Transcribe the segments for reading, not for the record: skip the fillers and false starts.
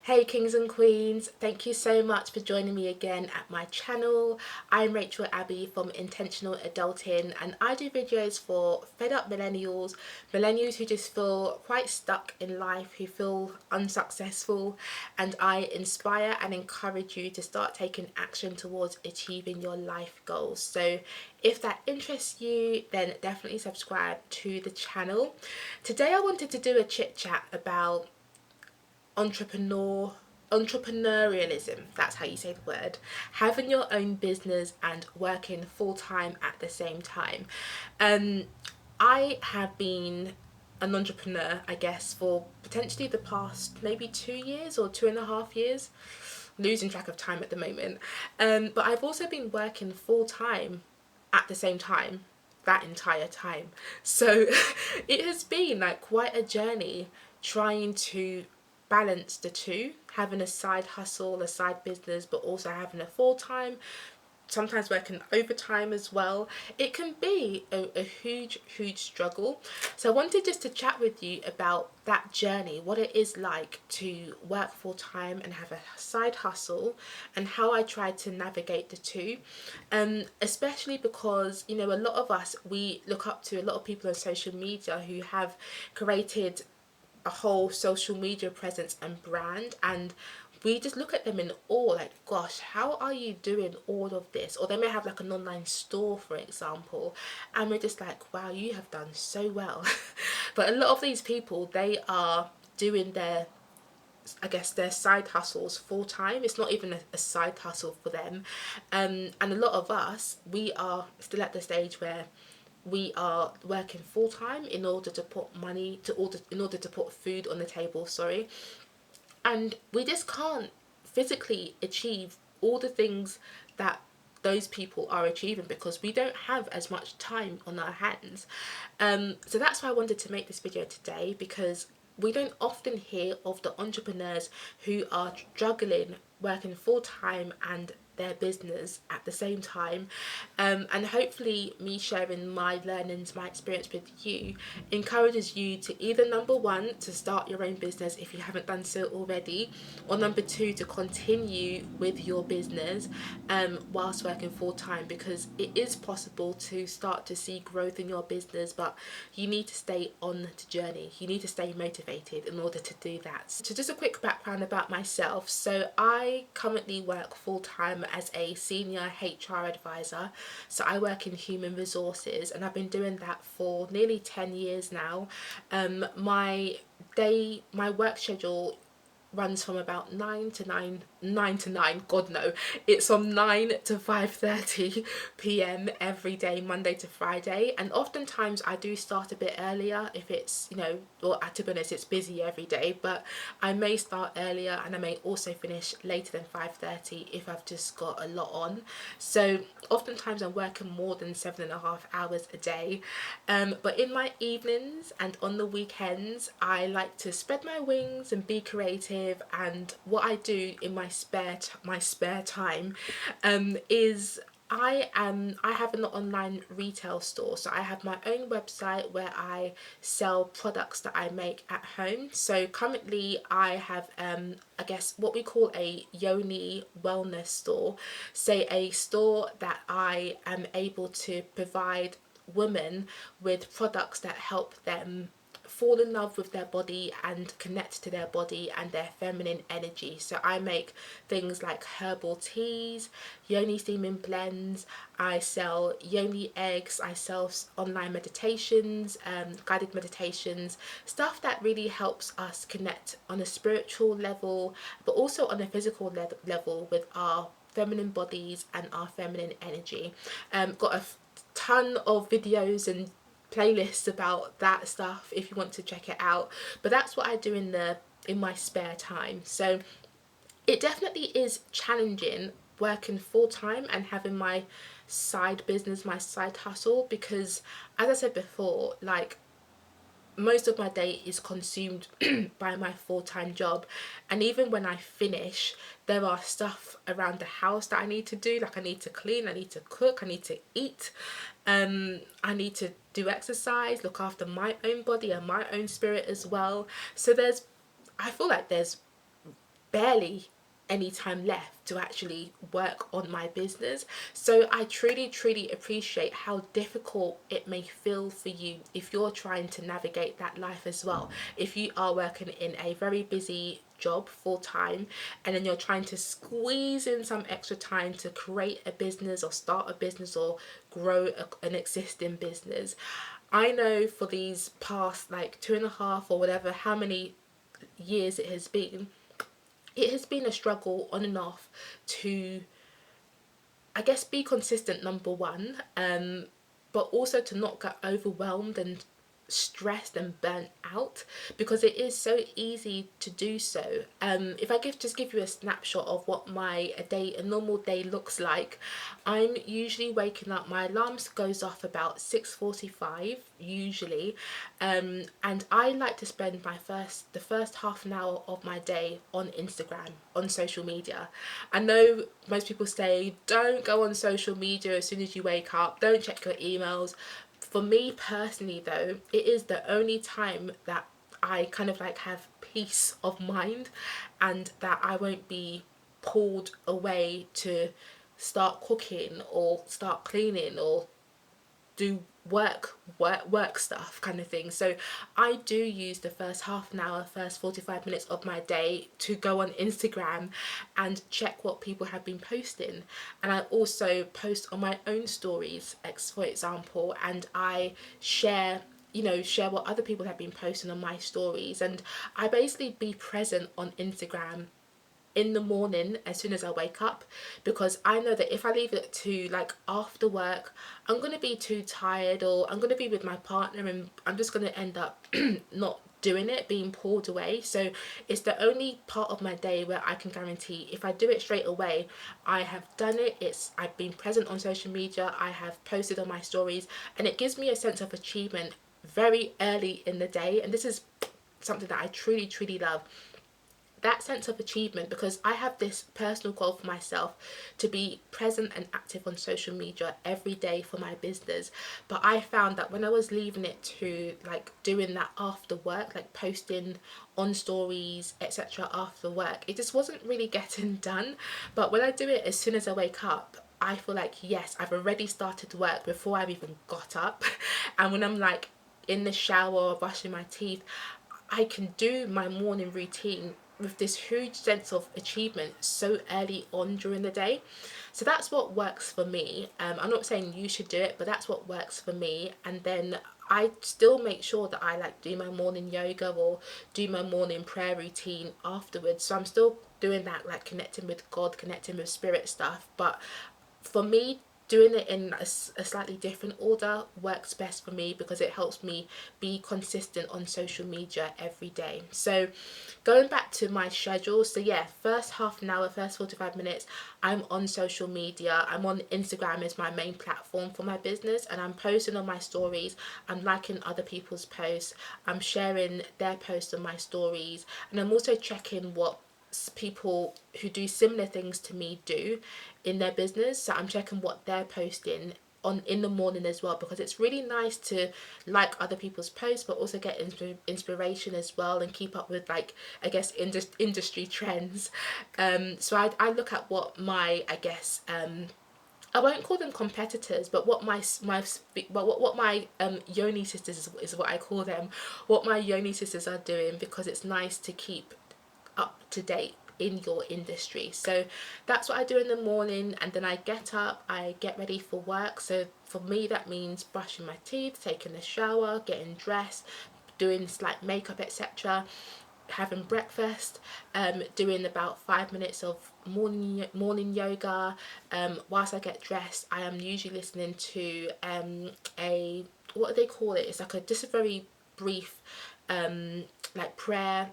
Hey kings and queens, thank you so much for joining me again at my channel. I'm Rachel Abbey from Intentional Adulting, and I do videos for fed up millennials who just feel quite stuck in life, who feel unsuccessful, and I inspire and encourage you to start taking action towards achieving your life goals. So if that interests you, then definitely subscribe to the channel. Today I wanted to do a chit chat about entrepreneurialism, that's how you say the word, having your own business and working full-time at the same time. I have been an entrepreneur, I guess, for potentially the past maybe 2 years or 2.5 years, losing track of time at the moment. But I've also been working full-time at the same time that entire time. So it has been like quite a journey trying to balance the two, having a side hustle, a side business, but also having a full-time, sometimes working overtime as well. It can be a huge struggle. So I wanted just to chat with you about that journey, what it is like to work full-time and have a side hustle, and how I try to navigate the two. Especially because, you know, a lot of us, we look up to a lot of people on social media who have created a whole social media presence and brand, and we just look at them in awe, like, gosh, how are you doing all of this? Or they may have like an online store, for example, and we're just like, wow, you have done so well. But a lot of these people, they are doing their, I guess, their side hustles full time. It's not even a side hustle for them. And a lot of us, we are still at the stage where we are working full time in order to put money to order in order to put food on the table, sorry. And we just can't physically achieve all the things that those people are achieving because we don't have as much time on our hands. So that's why I wanted to make this video today, because we don't often hear of the entrepreneurs who are juggling working full time and their business at the same time. And hopefully me sharing my learnings, my experience with you, encourages you to either, number one, to start your own business if you haven't done so already, or number two, to continue with your business whilst working full time, because it is possible to start to see growth in your business, but you need to stay on the journey. You need to stay motivated in order to do that. So just a quick background about myself. So I currently work full time as a senior HR advisor. So I work in human resources, and I've been doing that for nearly 10 years now. My work schedule runs from about 9 to 9, god no, it's from 9 to 5:30 p.m. every day, Monday to Friday. And oftentimes I do start a bit earlier if it's, you know, or to be honest, it's busy every day, but I may start earlier and I may also finish later than 5:30 if I've just got a lot on. So oftentimes I'm working more than 7.5 hours a day. But in my evenings and on the weekends, I like to spread my wings and be creative. And what I do in my spare time is I have an online retail store. So I have my own website where I sell products that I make at home. So currently I have I guess what we call a Yoni wellness store. Say a store that I am able to provide women with products that help them fall in love with their body and connect to their body and their feminine energy. So I make things like herbal teas, yoni steaming blends, I sell yoni eggs, I sell online meditations, guided meditations, stuff that really helps us connect on a spiritual level, but also on a physical level with our feminine bodies and our feminine energy. Got a ton of videos and playlists about that stuff if you want to check it out, but that's what I do in my spare time. So it definitely is challenging working full time and having my side business, my side hustle, because as I said before, like, most of my day is consumed by my full-time job. And even when I finish, there are stuff around the house that I need to do. Like, I need to clean, I need to cook, I need to eat, I need to do exercise, look after my own body and my own spirit as well. So I feel like there's barely any time left to actually work on my business. So I truly appreciate how difficult it may feel for you if you're trying to navigate that life as well. If you are working in a very busy job full time, and then you're trying to squeeze in some extra time to create a business or start a business or grow an existing business. I know for these past like 2.5 or whatever, how many years it has been a struggle on and off to, I guess, be consistent, number one, but also to not get overwhelmed and stressed and burnt out, because it is so easy to do so. If I give you a snapshot of what a normal day looks like, I'm usually waking up. My alarm goes off about 6:45 usually, and I like to spend the first half an hour of my day on Instagram, on social media. I know most people say don't go on social media as soon as you wake up, don't check your emails. For me personally though, it is the only time that I kind of like have peace of mind, and that I won't be pulled away to start cooking or start cleaning or do work stuff kind of thing. So I do use the first half an hour, first 45 minutes of my day to go on Instagram and check what people have been posting. And I also post on my own stories, for example, and I share what other people have been posting on my stories. And I basically be present on Instagram in the morning as soon as I wake up, because I know that if I leave it to like after work, I'm going to be too tired, or I'm going to be with my partner and I'm just going to end up not doing it, being pulled away. So it's the only part of my day where I can guarantee if I do it straight away, I have done it. I've been present on social media, I have posted on my stories, and it gives me a sense of achievement very early in the day. And this is something that I truly love, that sense of achievement, because I have this personal goal for myself to be present and active on social media every day for my business. But I found that when I was leaving it to like doing that after work, like posting on stories etc after work, it just wasn't really getting done. But when I do it as soon as I wake up, I feel like, yes, I've already started work before I've even got up. And when I'm like in the shower or brushing my teeth, I can do my morning routine with this huge sense of achievement so early on during the day. So that's what works for me. I'm not saying you should do it, but that's what works for me. And then I still make sure that I like do my morning yoga or do my morning prayer routine afterwards. So I'm still doing that, like connecting with God, connecting with spirit stuff. But for me, doing it in a slightly different order works best for me, because it helps me be consistent on social media every day. So going back to my schedule, so yeah, first half an hour, first 45 minutes, I'm on social media. I'm on Instagram as my main platform for my business, and I'm posting on my stories, I'm liking other people's posts, I'm sharing their posts on my stories, and I'm also checking what people who do similar things to me do in their business. So I'm checking what they're posting on in the morning as well, because it's really nice to like other people's posts but also get inspiration as well and keep up with, like, I guess industry trends. So I look at what my, I guess, I won't call them competitors, but what my Yoni sisters is what I call them, what my Yoni sisters are doing, because it's nice to keep up to date in your industry. So that's what I do in the morning, and then I get up, I get ready for work. So for me that means brushing my teeth, taking a shower, getting dressed, doing like makeup etc, having breakfast, doing about 5 minutes of morning yoga. Whilst I get dressed, I am usually listening to a, what do they call it, it's like just a very brief like prayer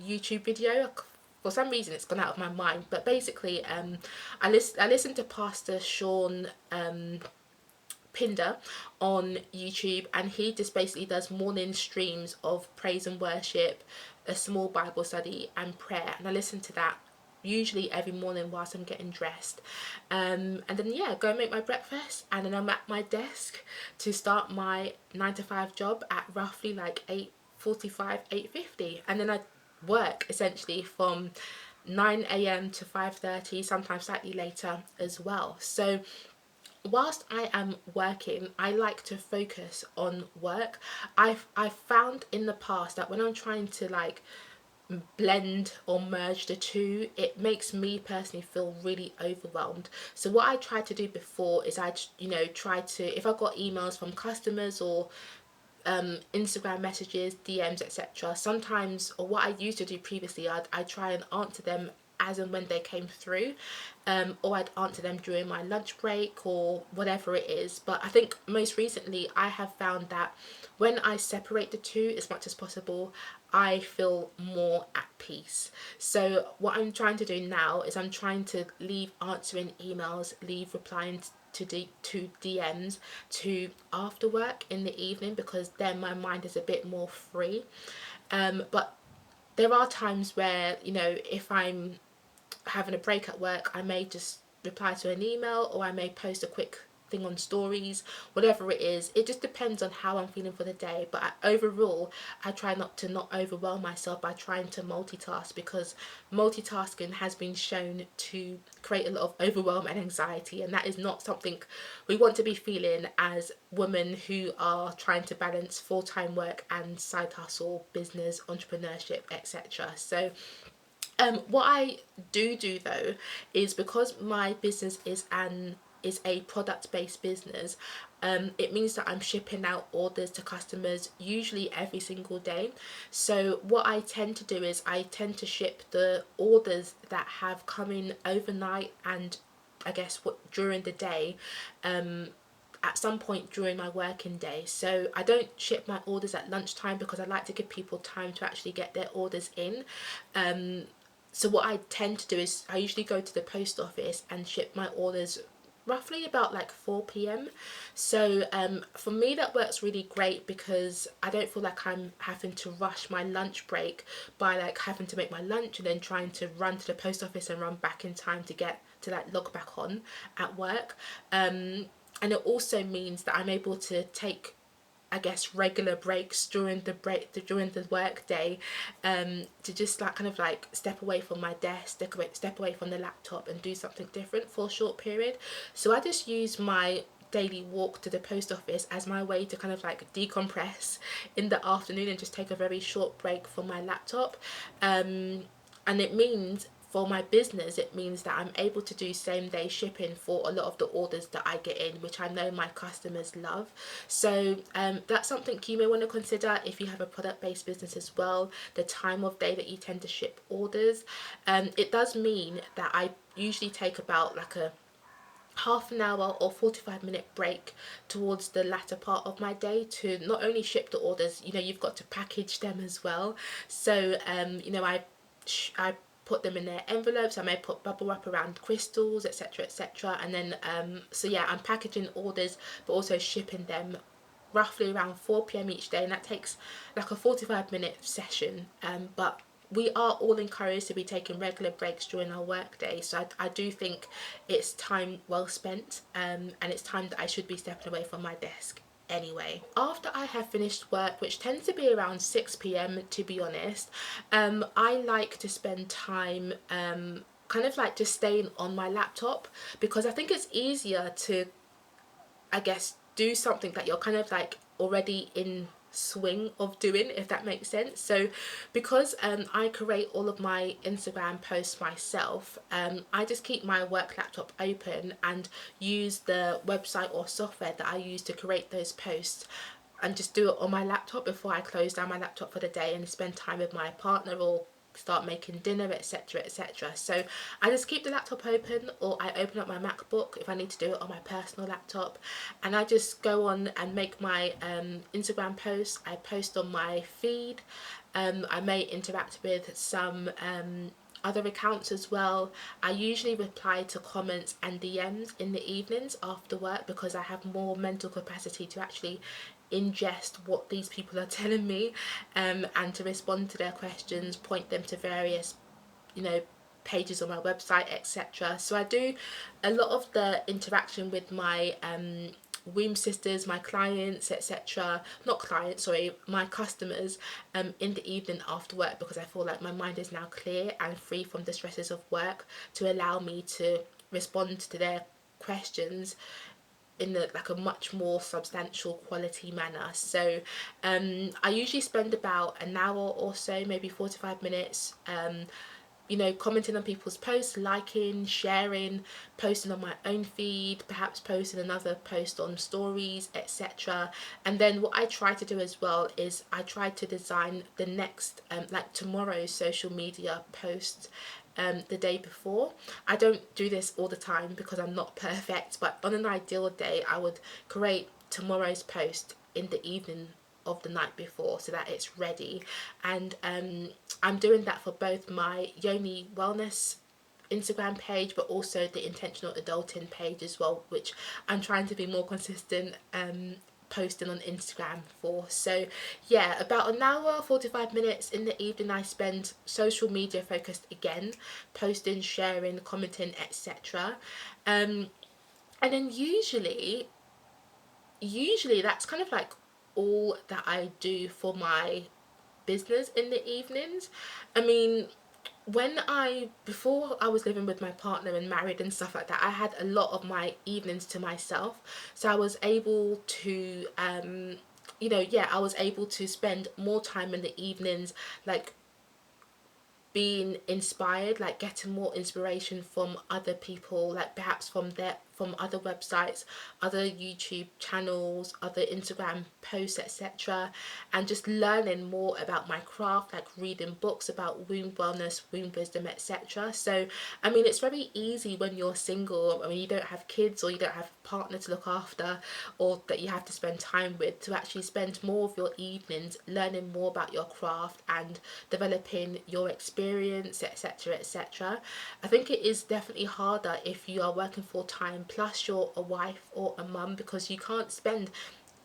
YouTube video. For some reason it's gone out of my mind, but basically I listen to Pastor Sean Pinder on YouTube, and he just basically does morning streams of praise and worship, a small Bible study and prayer, and I listen to that usually every morning whilst I'm getting dressed. And then yeah, go and make my breakfast, and then I'm at my desk to start my 9 to 5 job at roughly like 8:45, 8:50, and then I work essentially from 9 a.m. to 5:30, sometimes slightly later as well. So whilst I am working, I like to focus on work. I've found in the past that when I'm trying to like blend or merge the two, it makes me personally feel really overwhelmed. So what I tried to do before is I, try to, if I got emails from customers or Instagram messages, DMs, etc. Sometimes, or what I used to do previously, I try and answer them as and when they came through, or I'd answer them during my lunch break or whatever it is. But I think most recently I have found that when I separate the two as much as possible, I feel more at peace. So what I'm trying to do now is I'm trying to leave answering emails, leave replying to DMs to after work in the evening, because then my mind is a bit more free. But there are times where, if I'm having a break at work, I may just reply to an email, or I may post a quick thing on stories, whatever it is. It just depends on how I'm feeling for the day. But overall, I try not overwhelm myself by trying to multitask, because multitasking has been shown to create a lot of overwhelm and anxiety, and that is not something we want to be feeling as women who are trying to balance full-time work and side hustle, business, entrepreneurship, etc. So what I do though is, because my business is a product based business, it means that I'm shipping out orders to customers usually every single day. So what I tend to do is I tend to ship the orders that have come in overnight, and I guess during the day, at some point during my working day. So I don't ship my orders at lunchtime, because I like to give people time to actually get their orders in. So what I tend to do is I usually go to the post office and ship my orders roughly about like 4 p.m. So for me that works really great, because I don't feel like I'm having to rush my lunch break by like having to make my lunch and then trying to run to the post office and run back in time to get to like log back on at work. And it also means that I'm able to take, I guess, regular breaks during the work day, to just like kind of like step away from my desk, step away from the laptop and do something different for a short period. So I just use my daily walk to the post office as my way to kind of like decompress in the afternoon and just take a very short break from my laptop. And it means, for my business, it means that I'm able to do same day shipping for a lot of the orders that I get in, which I know my customers love. So that's something you may want to consider if you have a product based business as well, the time of day that you tend to ship orders. It does mean that I usually take about like a half an hour or 45-minute break towards the latter part of my day to not only ship the orders, you've got to package them as well. So I put them in their envelopes. I may put bubble wrap around crystals, etc, etc. And then so yeah, I'm packaging orders but also shipping them roughly around 4 p.m. each day, and that takes like a 45-minute session. But we are all encouraged to be taking regular breaks during our work day. So I do think it's time well spent, and it's time that I should be stepping away from my desk anyway. After I have finished work, which tends to be around 6 p.m. to be honest, I like to spend time kind of like just staying on my laptop, because I think it's easier to, I guess, do something that you're kind of like already in swing of doing, if that makes sense. So because I create all of my Instagram posts myself, I just keep my work laptop open and use the website or software that I use to create those posts, and just do it on my laptop before I close down my laptop for the day and spend time with my partner or start making dinner, etc, etc. So I just keep the laptop open, or I open up my MacBook if I need to do it on my personal laptop, and I just go on and make my Instagram posts. I post on my feed. I may interact with some other accounts as well. I usually reply to comments and DMs in the evenings after work, because I have more mental capacity to actually ingest what these people are telling me, and to respond to their questions, point them to various, pages on my website, etc. So I do a lot of the interaction with my Womb Sisters, my clients, etc. Not clients, sorry, my customers, in the evening after work, because I feel like my mind is now clear and free from the stresses of work to allow me to respond to their questions in like a much more substantial quality manner. So I usually spend about an hour or so, maybe 45 minutes, commenting on people's posts, liking, sharing, posting on my own feed, perhaps posting another post on stories, etc. And then what I try to do as well is I try to design the next, like tomorrow's social media post the day before. I don't do this all the time because I'm not perfect, but on an ideal day, I would create tomorrow's post in the evening of the night before so that it's ready. And I'm doing that for both my Yoni Wellness Instagram page, but also the Intentional Adulting page as well, which I'm trying to be more consistent posting on Instagram for. So yeah, about an hour, 45 minutes in the evening I spend social media focused again, posting, sharing, commenting, etc. And then usually that's kind of like all that I do for my business in the evenings. I mean, before I was living with my partner and married and stuff like that, I had a lot of my evenings to myself. So I was able to, I was able to spend more time in the evenings, like being inspired, like getting more inspiration from other people, like perhaps from other websites, other YouTube channels, other Instagram posts, etc. And just learning more about my craft, like reading books about womb wellness, womb wisdom, etc. So I mean, it's very easy when you're single, I mean you don't have kids or you don't have a partner to look after or that you have to spend time with, to actually spend more of your evenings learning more about your craft and developing your experience, etc, etc. I think it is definitely harder if you are working full time plus you're a wife or a mum, because you can't spend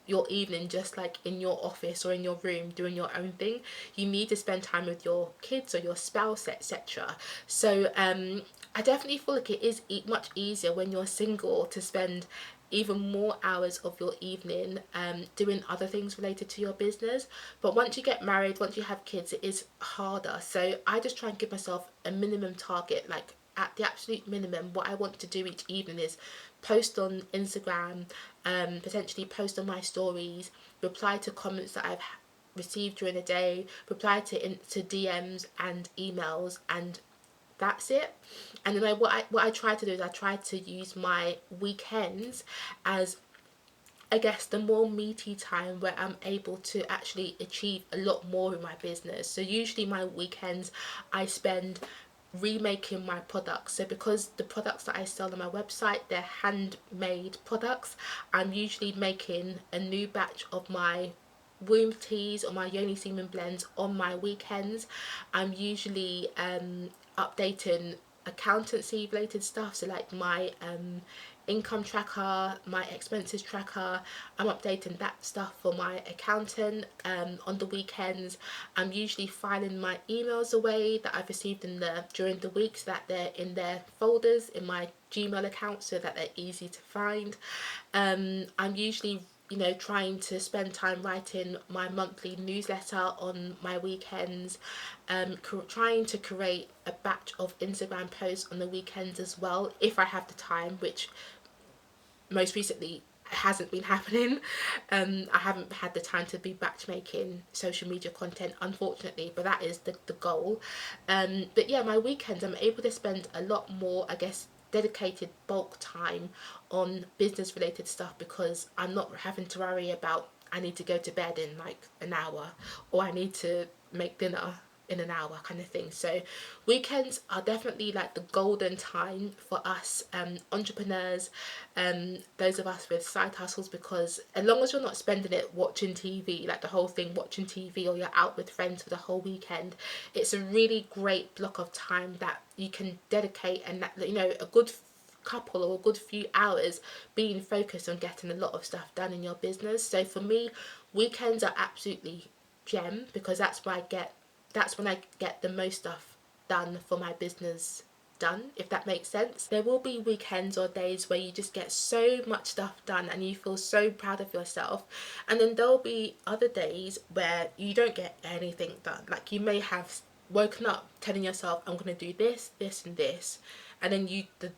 your evening just like in your office or in your room doing your own thing. You need to spend time with your kids or your spouse, etc. So I definitely feel like it is much easier when you're single to spend even more hours of your evening doing other things related to your business. But once you get married, once you have kids, it is harder. So I just try and give myself a minimum target, like at the absolute minimum what I want to do each evening is post on Instagram, potentially post on my stories, reply to comments that I've received during the day, reply to DMs and emails, and that's it. And then what I try to do is I try to use my weekends as, I guess, the more meaty time where I'm able to actually achieve a lot more in my business. So usually my weekends I spend remaking my products. So because the products that I sell on my website, they're handmade products, I'm usually making a new batch of my womb teas or my yoni semen blends on my weekends. I'm usually updating accountancy related stuff, so like my income tracker, my expenses tracker. I'm updating that stuff for my accountant on the weekends. I'm usually filing my emails away that I've received during the week, so that they're in their folders in my Gmail account so that they're easy to find. I'm usually trying to spend time writing my monthly newsletter on my weekends, trying to create a batch of Instagram posts on the weekends as well if I have the time, which most recently hasn't been happening. I haven't had the time to be batch making social media content, unfortunately, but that is the goal. But yeah, my weekends I'm able to spend a lot more, I guess, dedicated bulk time on business related stuff, because I'm not having to worry about I need to go to bed in like an hour or I need to make dinner in an hour kind of thing. So weekends are definitely like the golden time for us entrepreneurs, those of us with side hustles, because as long as you're not spending it watching TV, like the whole thing watching TV, or you're out with friends for the whole weekend, it's a really great block of time that you can dedicate, and that a good couple or a good few hours being focused on getting a lot of stuff done in your business. So for me, weekends are absolutely because that's when I get the most stuff done for my business done, if that makes sense. There will be weekends or days where you just get so much stuff done and you feel so proud of yourself, and then there'll be other days where you don't get anything done. Like, you may have woken up telling yourself, I'm going to do this, this and this, and then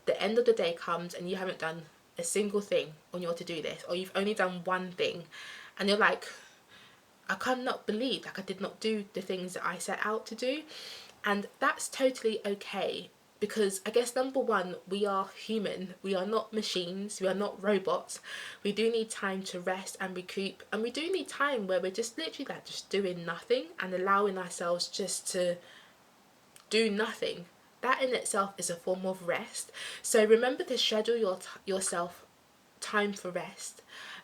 the end of the day comes and you haven't done a single thing on your to-do list, or you've only done one thing, and you're like, I cannot believe, like, I did not do the things that I set out to do. And that's totally okay, because I guess, number one, we are human. We are not machines. We are not robots. We do need time to rest and recoup, and we do need time where we're just literally like just doing nothing and allowing ourselves just to do nothing. That in itself is a form of rest. So remember to schedule yourself time for rest.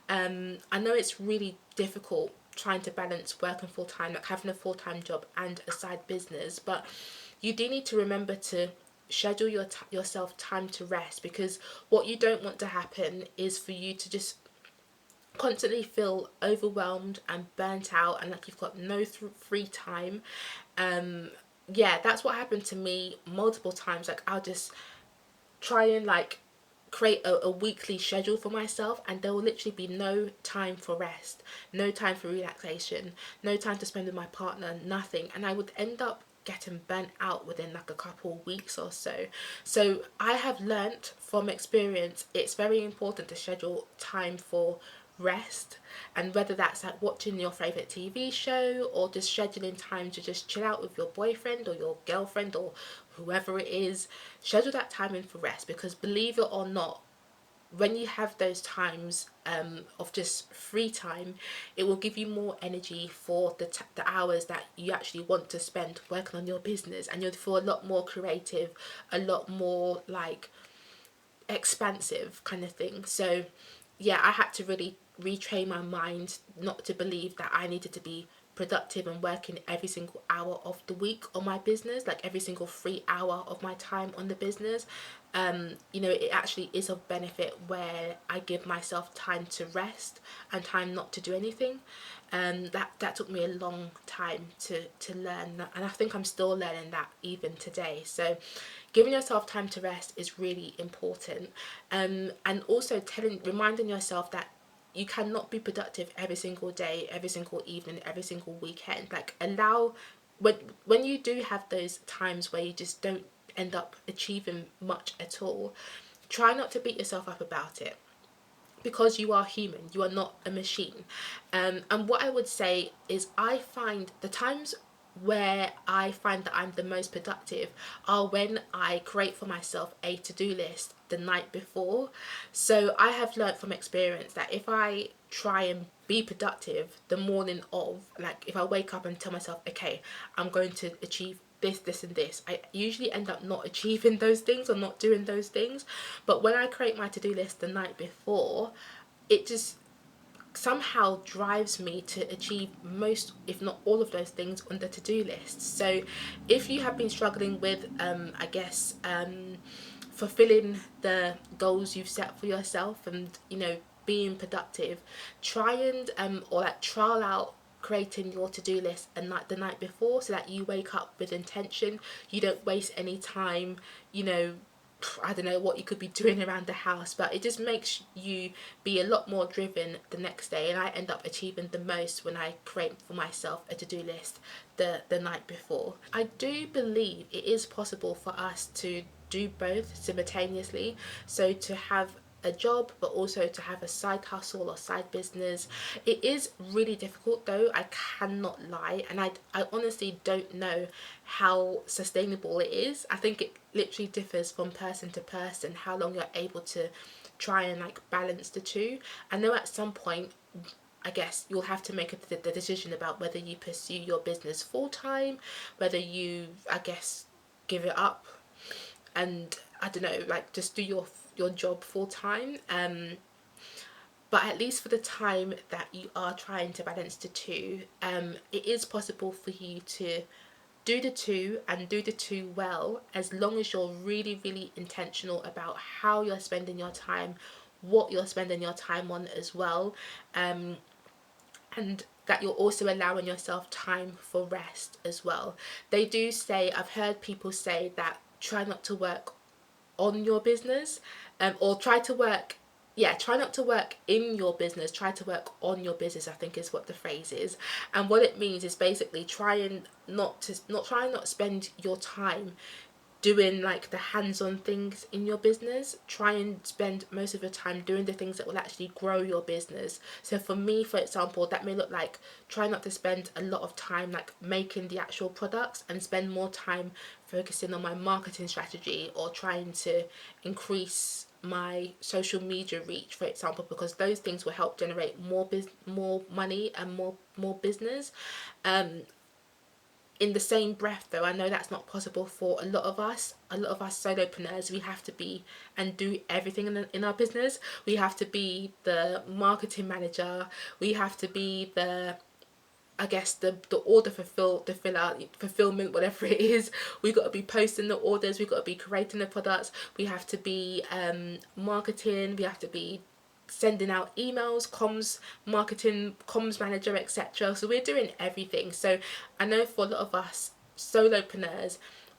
I know it's really difficult trying to balance working full time, like having a full time job and a side business, but you do need to remember to schedule yourself time to rest, because what you don't want to happen is for you to just constantly feel overwhelmed and burnt out and like you've got no free time. Yeah, that's what happened to me multiple times. Like, I'll just try and like create a weekly schedule for myself, and there will literally be no time for rest, no time for relaxation, no time to spend with my partner, nothing. And I would end up getting burnt out within like a couple weeks or so. So I have learnt from experience, it's very important to schedule time for rest, and whether that's like watching your favorite TV show or just scheduling time to just chill out with your boyfriend or your girlfriend or whoever it is, schedule that time in for rest, because believe it or not, when you have those times of just free time, it will give you more energy for the hours that you actually want to spend working on your business, and you'll feel a lot more creative, a lot more like expansive kind of thing. So yeah, I had to really retrain my mind not to believe that I needed to be productive and working every single hour of the week on my business, like every single free hour of my time on the business. It actually is of benefit where I give myself time to rest and time not to do anything. That took me a long time to learn, and I think I'm still learning that even today. So giving yourself time to rest is really important, and also reminding yourself that you cannot be productive every single day, every single evening, every single weekend. Like, allow, when you do have those times where you just don't end up achieving much at all, try not to beat yourself up about it, because you are human, you are not a machine. And what I would say is, I find the times where I find that I'm the most productive are when I create for myself a to-do list the night before. So I have learned from experience that if I try and be productive the morning of, like if I wake up and tell myself, okay, I'm going to achieve this, this and this, I usually end up not achieving those things or not doing those things. But when I create my to-do list the night before, it just somehow drives me to achieve most, if not all, of those things on the to-do list. So if you have been struggling with fulfilling the goals you've set for yourself, and being productive, try and or like trial out creating your to-do list the night before, so that you wake up with intention, you don't waste any time, I don't know what you could be doing around the house, but it just makes you be a lot more driven the next day. And I end up achieving the most when I create for myself a to-do list the night before. I do believe it is possible for us to do both simultaneously, so to have a job but also to have a side hustle or side business. It is really difficult though, I cannot lie, and I honestly don't know how sustainable it is. I think it literally differs from person to person how long you're able to try and like balance the two. I know at some point, I guess you'll have to make the decision about whether you pursue your business full time, whether you, I guess, give it up and, I don't know, like just do your job full time. But at least for the time that you are trying to balance the two, it is possible for you to do the two and do the two well, as long as you're really, really intentional about how you're spending your time, what you're spending your time on as well, and that you're also allowing yourself time for rest as well. They do say, I've heard people say that try not to work on your business, or try not to work in your business, try to work on your business, I think is what the phrase is. And what it means is basically try not spend your time doing like the hands-on things in your business. Try and spend most of your time doing the things that will actually grow your business. So for me, for example, that may look like try not to spend a lot of time like making the actual products, and spend more time focusing on my marketing strategy, or trying to increase my social media reach, for example, because those things will help generate more money and more business. In the same breath though, I know that's not possible for a lot of us solopreneurs. We have to be and do everything in our business. We have to be the marketing manager, we have to be the, I guess, the order fulfillment, whatever it is. We've got to be posting the orders, we've got to be creating the products, we have to be marketing, we have to be sending out emails, comms, marketing, comms manager, etc. So we're doing everything. So I know for a lot of us solopreneurs,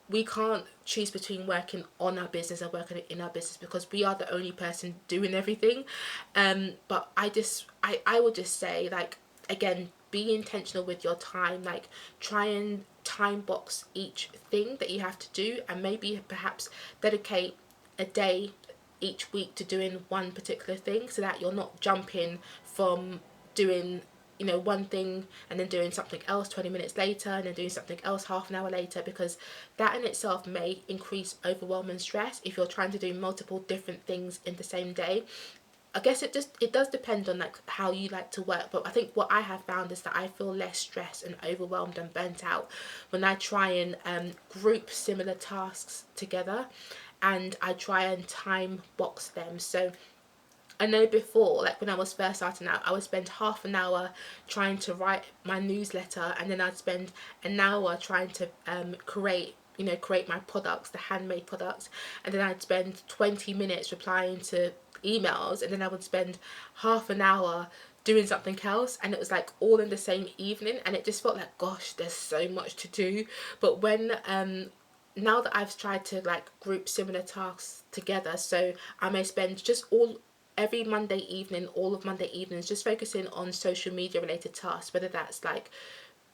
we can't choose between working on our business and working in our business, because we are the only person doing everything. But I would just say, like, again, be intentional with your time. Like, try and time box each thing that you have to do, and maybe perhaps dedicate a day each week to doing one particular thing, so that you're not jumping from doing one thing and then doing something else 20 minutes later, and then doing something else half an hour later, because that in itself may increase overwhelm and stress if you're trying to do multiple different things in the same day. I guess it does depend on like how you like to work, but I think what I have found is that I feel less stressed and overwhelmed and burnt out when I try and group similar tasks together, and I try and time box them. So I know before, like when I was first starting out, I would spend half an hour trying to write my newsletter, and then I'd spend an hour trying to create my products, the handmade products, and then I'd spend 20 minutes replying to emails, and then I would spend half an hour doing something else, and it was like all in the same evening, and it just felt like, gosh, there's so much to do. But when now that I've tried to like group similar tasks together, so I may spend just every Monday evening, all of Monday evenings, just focusing on social media related tasks, whether that's like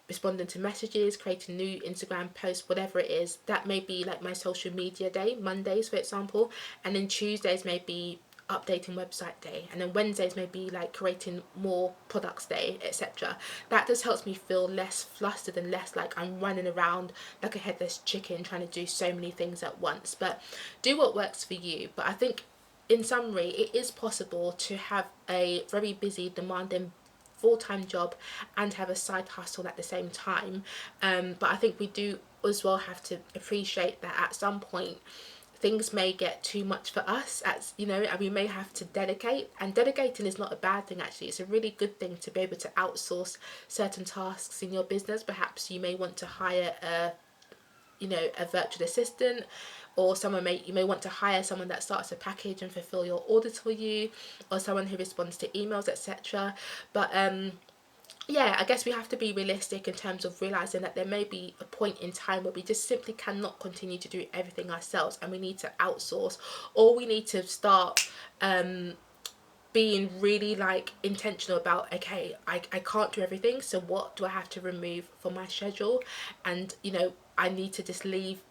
responding to messages, creating new Instagram posts, whatever it is. That may be like my social media day, Mondays for example, and then Tuesdays may be updating website day, and then Wednesdays may be like creating more products day, etc. That just helps me feel less flustered and less like I'm running around like a headless chicken trying to do so many things at once. But do what works for you. But I think in summary, it is possible to have a very busy, demanding full-time job and have a side hustle at the same time. But I think we do as well have to appreciate that at some point things may get too much for us, as you know, and we may have to delegate. And delegating is not a bad thing, actually. It's a really good thing to be able to outsource certain tasks in your business. Perhaps you may want to hire a virtual assistant, or you may want to hire someone that starts to package and fulfill your orders for you, or someone who responds to emails, etc. But yeah, I guess we have to be realistic in terms of realizing that there may be a point in time where we just simply cannot continue to do everything ourselves, and we need to outsource, or we need to start being really like intentional about, okay, I can't do everything, so what do I have to remove from my schedule? And I need to just leave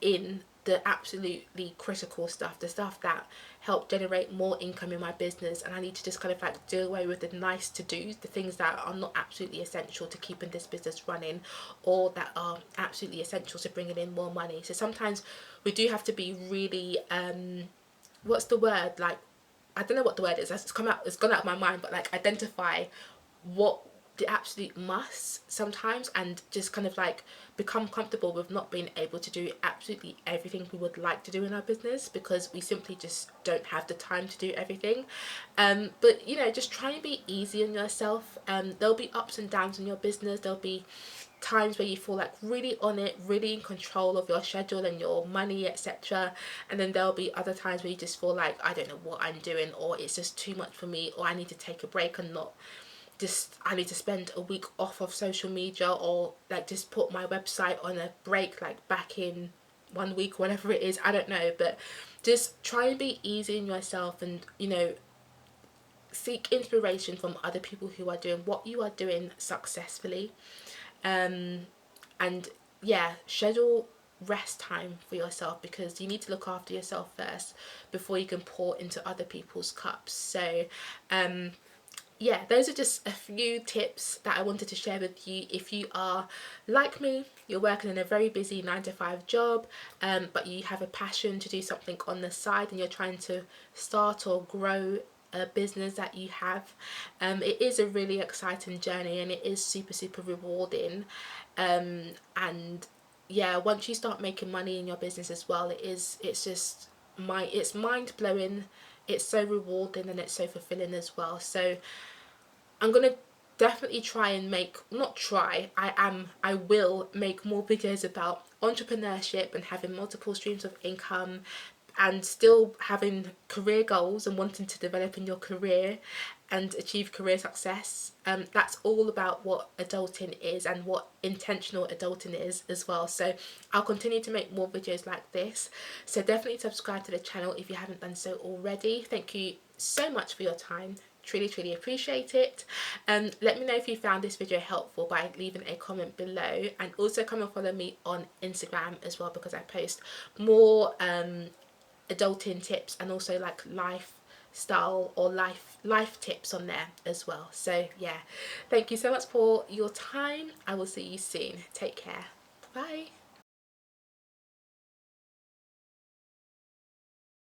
in the absolutely critical stuff, the stuff that help generate more income in my business, and I need to just kind of like do away with the nice to do's, the things that are not absolutely essential to keeping this business running, or that are absolutely essential to bringing in more money. So sometimes we do have to be really what's the word, like, I don't know what the word is, it's gone out of my mind, but like identify what the absolute must sometimes, and just kind of like become comfortable with not being able to do absolutely everything we would like to do in our business, because we simply just don't have the time to do everything. But just try and be easy on yourself. There'll be ups and downs in your business. There'll be times where you feel like really on it, really in control of your schedule and your money, etc. And then there'll be other times where you just feel like, I don't know what I'm doing, or it's just too much for me, or I need to take a break and I need to spend a week off of social media, or like just put my website on a break, like back in one week, whatever it is, I don't know, but just try and be easy on yourself, and you know, seek inspiration from other people who are doing what you are doing successfully. And yeah, schedule rest time for yourself, because you need to look after yourself first before you can pour into other people's cups. So yeah, those are just a few tips that I wanted to share with you. If you are like me, you're working in a very busy 9 to 5 job, but you have a passion to do something on the side, and you're trying to start or grow a business that you have, it is a really exciting journey, and it is super rewarding. And yeah, once you start making money in your business as well, it's mind blowing, it's so rewarding, and it's so fulfilling as well. So I'm gonna definitely try and make, not try, I will make more videos about entrepreneurship and having multiple streams of income, and still having career goals and wanting to develop in your career and achieve career success. That's all about what adulting is and what intentional adulting is as well. So I'll continue to make more videos like this. So definitely subscribe to the channel if you haven't done so already. Thank you so much for your time. Truly appreciate it. Let me know if you found this video helpful by leaving a comment below, and also come and follow me on Instagram as well, because I post more adulting tips and also like lifestyle or life tips on there as well. So yeah, thank you so much for your time. I will see you soon. Take care. Bye.